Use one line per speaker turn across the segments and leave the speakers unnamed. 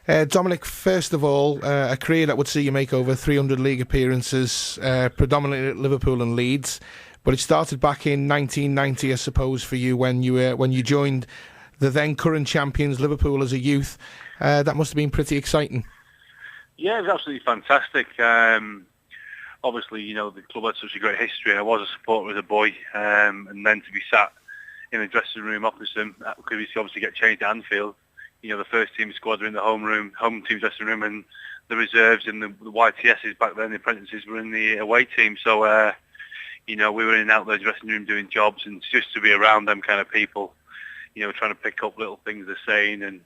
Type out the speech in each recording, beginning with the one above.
Dominic, first of all, a career that would see you make over 300 league appearances, predominantly at Liverpool and Leeds. But it started back in 1990, I suppose, for you when you joined the then current champions Liverpool as a youth. That must have been pretty exciting.
Yeah, it was absolutely fantastic. Obviously, the club had such a great history, and I was a supporter as a boy, and then to be sat in the dressing room opposite them, because we obviously get changed at Anfield. The first team squad were in the home team dressing room, and the reserves and the YTSs back then, the apprentices, were in the away team. So, we were in and out the dressing room doing jobs, and just to be around them kind of people, trying to pick up little things they're saying. And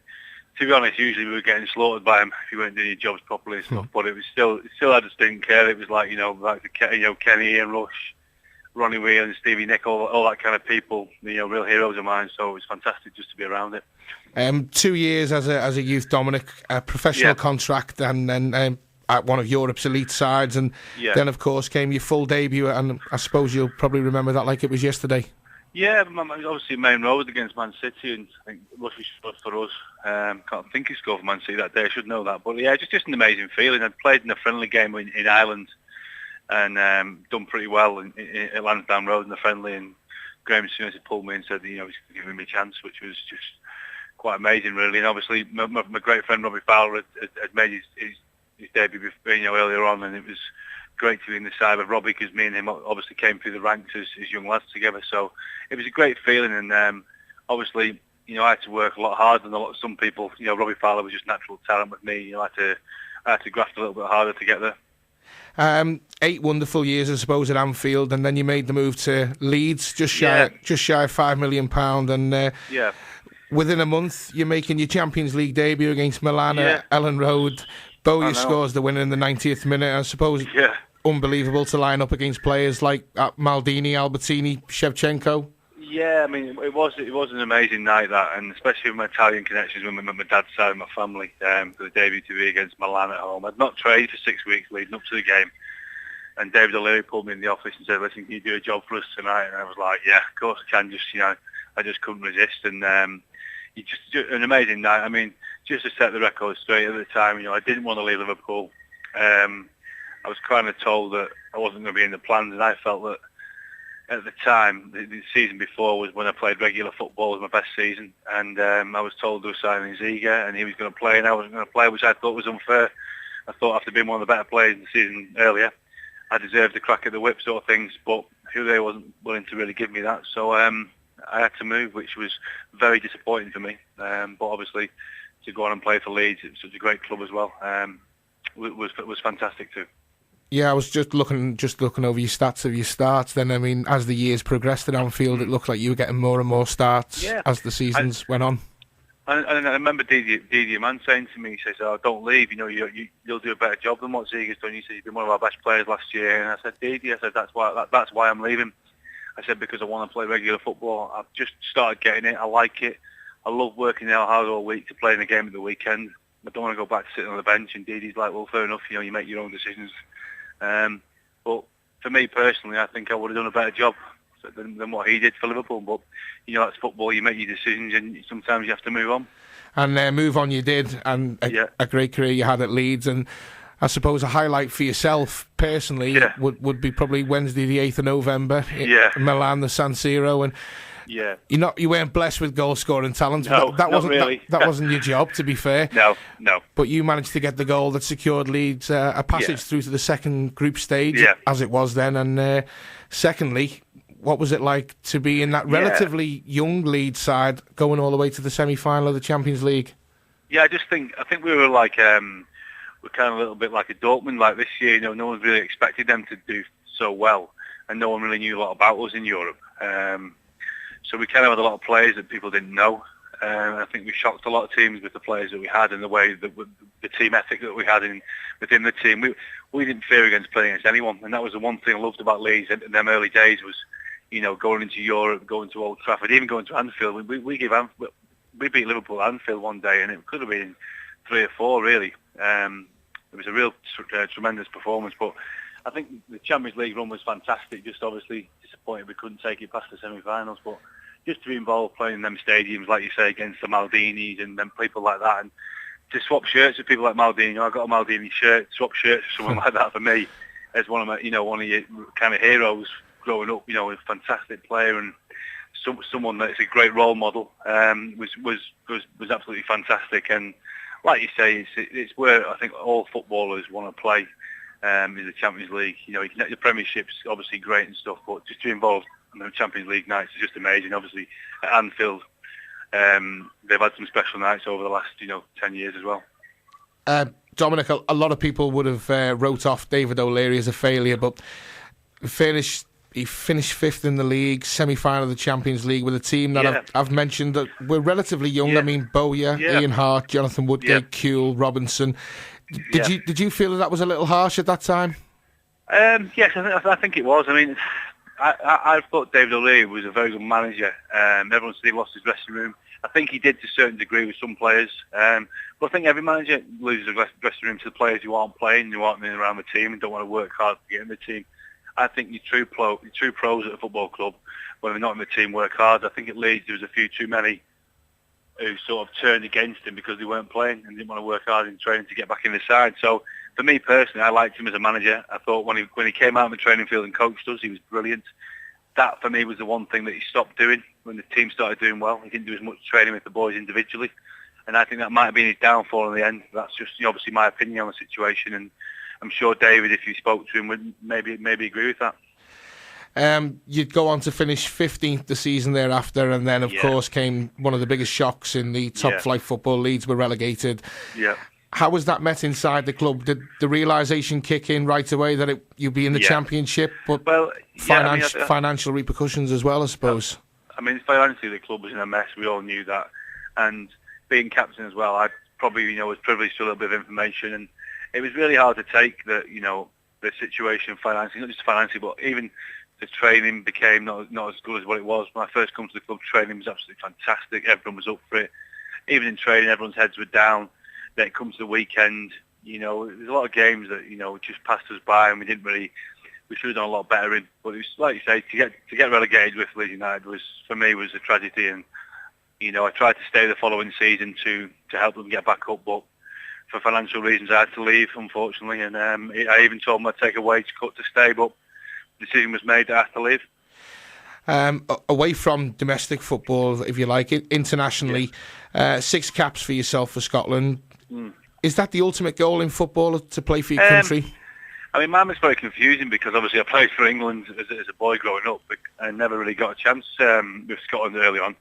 to be honest, usually we were getting slaughtered by them if you weren't doing your jobs properly and stuff. But it was still I just didn't care. It was like, Kenny, Ian Rush, Ronnie Whelan, Stevie Nick, all that kind of people, real heroes of mine. So it was fantastic just to be around it.
2 years as a youth, Dominic, a professional contract, and then at one of Europe's elite sides, and then of course came your full debut, and I suppose you'll probably remember that like it was yesterday. Yeah,
obviously Main Road against Man City, and I think Rushy scored for us. Can't think he scored for Man City that day. I should know that, but yeah, just an amazing feeling. I'd played in a friendly game in Ireland, and done pretty well at Lansdowne Road in the friendly, and Graham Souness had pulled me and said, he's giving me a chance, which was just quite amazing, really. And obviously, my great friend Robbie Fowler had made his debut earlier on, and it was great to be in the side of Robbie, because me and him obviously came through the ranks as young lads together. So it was a great feeling, and obviously, I had to work a lot harder than some people. Robbie Fowler was just natural talent with me. I had to graft a little bit harder to get there.
8 wonderful years, I suppose, at Anfield, and then you made the move to Leeds, just shy of £5 million, and within a month you're making your Champions League debut against Milan at Ellen Road. Bowyer scores the winner in the 90th minute. I suppose unbelievable to line up against players like Maldini, Albertini, Shevchenko.
Yeah, I mean, it was an amazing night, that, and especially with my Italian connections with my dad's side of my family, for the debut to be against Milan at home. I'd not trained for 6 weeks leading up to the game, and David O'Leary pulled me in the office and said, "Listen, can you do a job for us tonight?" And I was like, "Yeah, of course I can." I just couldn't resist, and just an amazing night. I mean, just to set the record straight at the time, I didn't want to leave Liverpool. I was kind of told that I wasn't going to be in the plans, and I felt that at the time, the season before was when I played regular football, was my best season, and I was told to sign Ziga, and he was going to play, and I wasn't going to play, which I thought was unfair. I thought after being one of the better players in the season earlier, I deserved a crack at the whip sort of things, but they wasn't willing to really give me that, so I had to move, which was very disappointing for me. But obviously, to go on and play for Leeds, it's such a great club as well. Was fantastic too.
Yeah, I was just looking over your stats of your starts. Then, I mean, as the years progressed at Anfield, it looked like you were getting more and more starts as the seasons went on.
And I remember Didier Mann saying to me, he says, "Oh, don't leave. You'll do a better job than what Ziga's done." He said, "You've been one of our best players last year." And I said, "Didier," I said, that's why I'm leaving." I said, "Because I want to play regular football. I've just started getting it. I like it. I love working out hard all week to play in a game at the weekend. I don't want to go back to sitting on the bench." And Didier's like, "Well, fair enough. You make your own decisions." But for me personally, I think I would have done a better job than what he did for Liverpool. But that's football. You make your decisions, and sometimes you have to move on. And
move on you did, and a great career you had at Leeds. And I suppose a highlight for yourself personally would be probably Wednesday the 8th of November in Milan, the San Siro, and you weren't blessed with goal scoring talent.
No,
that wasn't
really.
that wasn't your job, to be fair.
No.
But you managed to get the goal that secured Leeds a passage through to the second group stage, as it was then. And secondly, what was it like to be in that relatively young Leeds side going all the way to the semi-final of the Champions League?
Yeah, I think we were like we're kind of a little bit like a Dortmund. Like this year, no one really expected them to do so well, and no one really knew a lot about us in Europe. So we kind of had a lot of players that people didn't know. I think we shocked a lot of teams with the players that we had and the way that the team ethic that we had within the team. We didn't fear against playing against anyone, and that was the one thing I loved about Leeds in them early days was, going into Europe, going to Old Trafford, even going to Anfield. We beat Liverpool at Anfield one day, and it could have been 3 or 4 really. It was a real tremendous performance, but I think the Champions League run was fantastic. Just obviously disappointed we couldn't take it past the semi-finals, but just to be involved playing in them stadiums, like you say, against the Maldinis and then people like that, and to swap shirts with people like Maldini. I got a Maldini shirt. Swap shirts with someone like that for me as one of your kind of heroes growing up. A fantastic player and someone that's a great role model. Was absolutely fantastic. And like you say, it's where I think all footballers want to play. In the Champions League, the Premiership's obviously great and stuff, but just to be involved in the Champions League nights is just amazing. Obviously, at Anfield, they've had some special nights over the last 10 years as well.
Dominic, a lot of people would have wrote off David O'Leary as a failure, but he finished fifth in the league, semi-final of the Champions League with a team that I've mentioned that were relatively young. I mean, Bowyer, Ian Hart, Jonathan Woodgate, Kuehl, Robinson. Did you feel that was a little harsh at that time?
Yes, I think it was. I mean, I thought David O'Leary was a very good manager. Everyone said he lost his dressing room. I think he did to a certain degree with some players. But I think every manager loses a dressing room to the players who aren't playing, who aren't in around the team and don't want to work hard to get in the team. I think your true pros at a football club, when they're not in the team, work hard. I think at Leeds there was a few too many who sort of turned against him because they weren't playing and didn't want to work hard in training to get back in the side. So for me personally, I liked him as a manager. I thought when he came out of the training field and coached us, he was brilliant. That for me was the one thing that he stopped doing when the team started doing well. He didn't do as much training with the boys individually, and I think that might have been his downfall in the end. That's just obviously my opinion on the situation, and I'm sure David, if you spoke to him, would maybe agree with that.
You'd go on to finish 15th the season thereafter, and then, of course, came one of the biggest shocks in the top-flight football. Leeds were relegated.
Yeah.
How was that met inside the club? Did the realisation kick in right away that you'd be in the Championship, but financial repercussions as well, I suppose?
I mean, financially, the club was in a mess. We all knew that. And being captain as well, I probably, was privileged to a little bit of information, and it was really hard to take the situation financially, not just financially, but even the training became not as good as what it was. When I first come to the club, training was absolutely fantastic. Everyone was up for it. Even in training, everyone's heads were down. Then it comes to the weekend, there's a lot of games that, just passed us by and we should have done a lot better in. But it was, like you say, to get relegated with Leeds United was a tragedy. And, I tried to stay the following season to help them get back up, but for financial reasons I had to leave, unfortunately. And I even told them I'd take a wage cut to stay, but the decision was made that I had to leave.
Away from domestic football, if you like, internationally, 6 caps for yourself for Scotland. Is that the ultimate goal in football, to play for your country?
I mean, mine was very confusing because obviously I played for England as a boy growing up, but I never really got a chance with Scotland early on.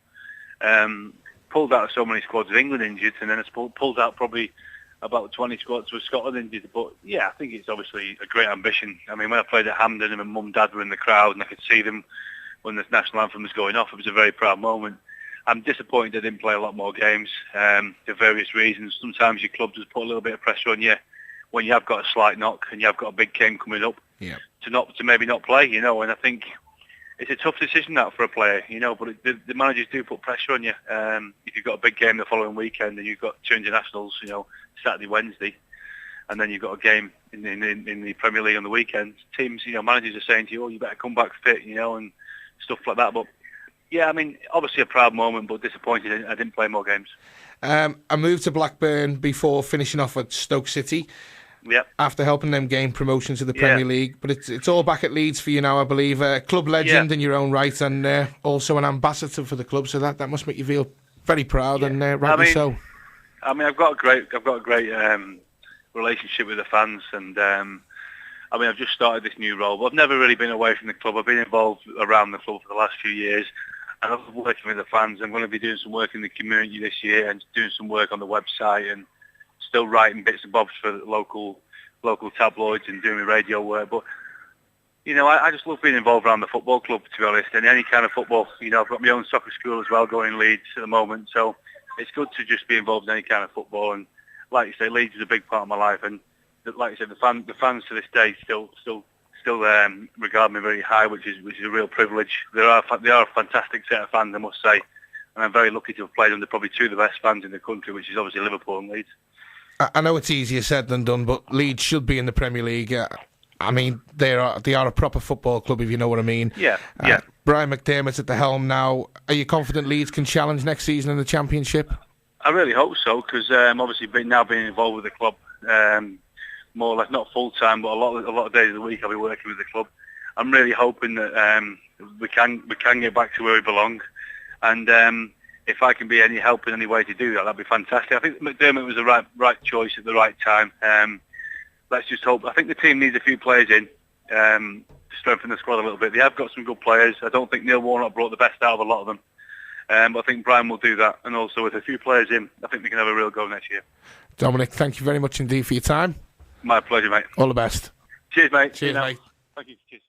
Pulled out of so many squads with England injured, and then I pulled out probably about 20 squads with Scotland injured. But yeah, I think it's obviously a great ambition. I mean, when I played at Hampden and my mum and dad were in the crowd and I could see them when the national anthem was going off, it was a very proud moment. I'm disappointed I didn't play a lot more games for various reasons. Sometimes your club just put a little bit of pressure on you when you have got a slight knock and you have got a big game coming up to maybe not play, and I think it's a tough decision that for a player, but the managers do put pressure on you. If you've got a big game the following weekend and you've got 2 internationals, Saturday, Wednesday, and then you've got a game in the Premier League on the weekend, teams, managers are saying to you, you better come back fit, and stuff like that. But yeah, I mean, obviously a proud moment, but disappointed I didn't play more games.
I moved to Blackburn before finishing off at Stoke City.
Yep.
After helping them gain promotion to the Premier League, but it's all back at Leeds for you now, I believe. Club legend in your own right, and also an ambassador for the club. So that must make you feel very proud, and rightly so.
I mean, I've got a great relationship with the fans, and I've just started this new role, but I've never really been away from the club. I've been involved around the club for the last few years. I love working with the fans. I'm going to be doing some work in the community this year and doing some work on the website and still writing bits and bobs for local tabloids and doing radio work. But, I just love being involved around the football club, to be honest, and any kind of football. I've got my own soccer school as well going in Leeds at the moment. So it's good to just be involved in any kind of football. And like you say, Leeds is a big part of my life. And like you said, the fans to this day still regard me very high, which is a real privilege. They are a fantastic set of fans, I must say, and I'm very lucky to have played under probably 2 of the best fans in the country, which is obviously Liverpool and Leeds.
I know it's easier said than done, but Leeds should be in the Premier League. I mean, they are a proper football club, if you know what I mean.
Yeah.
Brian McDermott's at the helm now. Are you confident Leeds can challenge next season in the Championship?
I really hope so, because obviously now being involved with the club, more or less not full time, but a lot of days of the week I'll be working with the club. I'm really hoping that we can get back to where we belong, and if I can be any help in any way to do that, that'd be fantastic. I think McDermott was the right choice at the right time. Let's just hope. I think the team needs a few players in to strengthen the squad a little bit. They have got some good players. I don't think Neil Warnock brought the best out of a lot of them. But I think Brian will do that, and also with a few players in, I think we can have a real go next year.
Dominic, thank you very much indeed for your time.
My pleasure, mate.
All the best.
Cheers, mate.
Cheers, mate.
Thank you. Cheers.